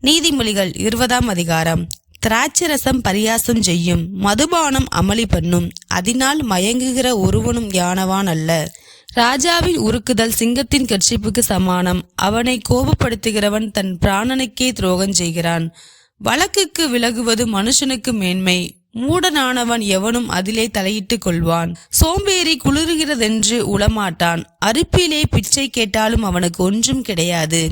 நீதிமொழிகள் 20ஆம் அதிகாரம். திராட்சரசம் பரியாசம் செய்யும், மதுபானம் அமளி பண்ணும், அதனால் மயங்குகிற ஒருவனும் ஞானவான் அல்ல. ராஜாவின் உருக்குதல் சிங்கத்தின் கர்ச்சிப்புக்கு சமானம். அவனை கோபப்படுத்துகிறவன் தன் பிராணனுக்கே துரோகம் செய்கிறான். வழக்குக்கு விலகுவது மனுஷனுக்கு மேன்மை, மூடனானவன் எவனும் அதிலே தலையிட்டுக் கொள்வான். சோம்பேறி குளிர்கிறதென்று உளமாட்டான், அறுப்பிலே பிச்சை கேட்டாலும் அவனுக்கு ஒன்றும் கிடையாது.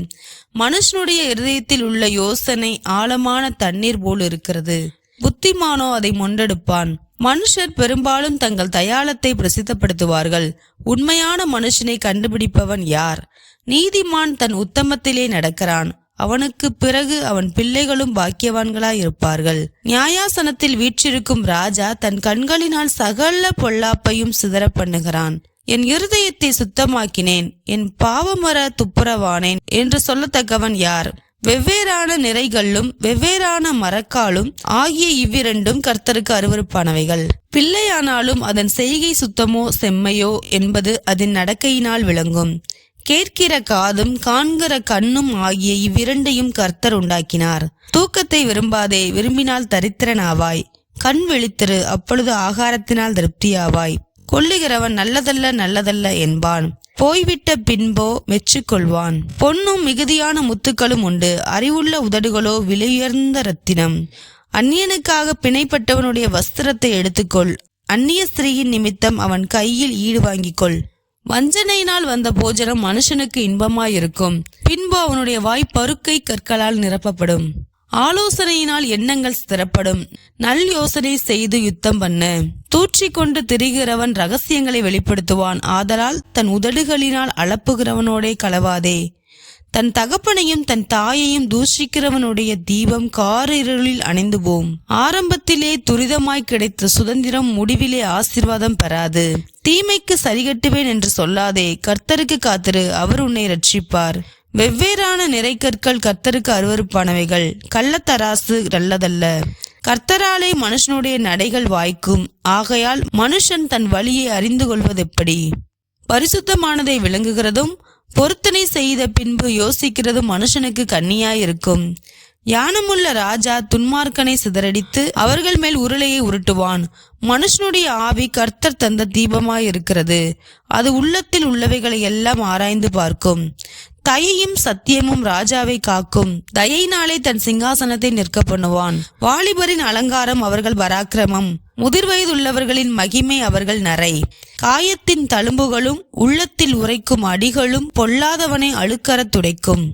மனுஷனுடைய இருதயத்தில் உள்ள யோசனை ஆழமான தண்ணீர் போல் இருக்கிறது, புத்திமானோ அதை மொண்டெடுப்பான். மனுஷர் பெரும்பாலும் தங்கள் தயாளத்தை பிரசித்தப்படுத்துவார்கள், உண்மையான மனுஷனை கண்டுபிடிப்பவன் யார்? நீதிமான் தன் உத்தமத்திலே நடக்கிறான், அவனுக்கு பிறகு அவன் பிள்ளைகளும் பாக்கியவான்களாயிருப்பார்கள். நியாயாசனத்தில் வீற்றிருக்கும் ராஜா தன் கண்களினால் சகல பொல்லாப்பையும் சிதற பண்ணுகிறான். என் இருதயத்தை சுத்தமாக்கினேன், என் பாவமர துப்புரவானேன் என்று சொல்லத்தக்கவன் யார்? வெவ்வேறான நிறைகளும் வெவ்வேறான மரக்காலும் ஆகிய இவ்விரண்டும் கர்த்தருக்கு அருவருப்பானவைகள். பிள்ளையானாலும் அதன் செய்கை சுத்தமோ செம்மையோ என்பது அதன் நடக்கையினால் விளங்கும். கேட்கிற காதும் காண்கிற கண்ணும் ஆகிய இவ்விரண்டையும் கர்த்தர் உண்டாக்கினார். தூக்கத்தை விரும்பாதே, விரும்பினால் தரித்திரனாவாய். கண் விழித்திரு, அப்பொழுது ஆகாரத்தினால் திருப்தியாவாய். கொல்லுகிறவன் நல்லதல்ல நல்லதல்ல என்பான், போய்விட்ட பின்போ மெச்சுக்கொள்வான். பொன்னும் மிகுதியான முத்துக்களும் உண்டு, அறிவுள்ள உதடுகளோ விலையுயர்ந்த ரத்தினம். அந்நியனுக்காக பிணைப்பட்டவனுடைய வஸ்திரத்தை எடுத்துக்கொள், அந்நிய ஸ்திரீயின் நிமித்தம் அவன் கையில் ஈடு வாங்கிக்கொள். வஞ்சனையினால் வந்த போஜனம் மனுஷனுக்கு இன்பமாயிருக்கும், பின்பு அவனுடைய வாய் பருக்கை கற்களால் நிரப்பப்படும். ஆலோசனையினால் எண்ணங்கள் ஸ்திரப்படும், நல் யோசனை செய்து யுத்தம் பண்ணு. தூற்றிக்கொண்டு திரிகிறவன் ரகசியங்களை வெளிப்படுத்துவான், ஆதலால் தன் உதடுகளினால் அளப்புகிறவனோடே களவாதே. தன் தகப்பனையும் தன் தாயையும் தூஷிக்கிறவனுடைய தீபம் காரிருளில் அணைந்து போம். ஆரம்பத்திலே துரிதமாய் கிடைத்த சுதந்திரம் முடிவிலே ஆசீர்வாதம் பெறாது. தீமைக்கு சரிகட்டுவேன் என்று சொல்லாதே, கர்த்தருக்கு காத்திரு, அவர் உன்னை ரட்சிப்பார். வெவ்வேறான நிறைக்கற்கள் கர்த்தருக்கு அருவருப்பானவைகள், கள்ளத்தராசு நல்லதல்ல. கர்த்தராலே மனுஷனுடைய நடைகள் வாய்க்கும், ஆகையால் மனுஷன் தன் வழியை அறிந்து கொள்வதெப்படி? பரிசுத்தமானதை விளங்குகிறதும் பொருத்தனை செய்த பின்பு யோசிக்கிறதும் மனுஷனுக்கு கண்ணியாயிருக்கும். ஞானமுள்ள ராஜா துன்மார்க்கனை சிதறடித்து அவர்கள் மேல் உருளையை உருட்டுவான். மனுஷனுடைய ஆவி கர்த்தர் தந்த தீபமாயிருக்கிறது, அது உள்ளத்தில் உள்ளவைகளை எல்லாம் ஆராய்ந்து பார்க்கும். தயையும் சத்தியமும் ராஜாவை காக்கும், தயையினாலே தன் சிங்காசனத்தை நிற்க பண்ணுவான். வாலிபரின் அலங்காரம் அவர்கள் பராக்கிரமம், முதிர்வயதுள்ளவர்களின் மகிமை அவர்கள் நரை. காயத்தின் தழும்புகளும் உள்ளத்தில் உரைக்கும் அடிகளும் பொல்லாதவனை அழுக்கற துடைக்கும்.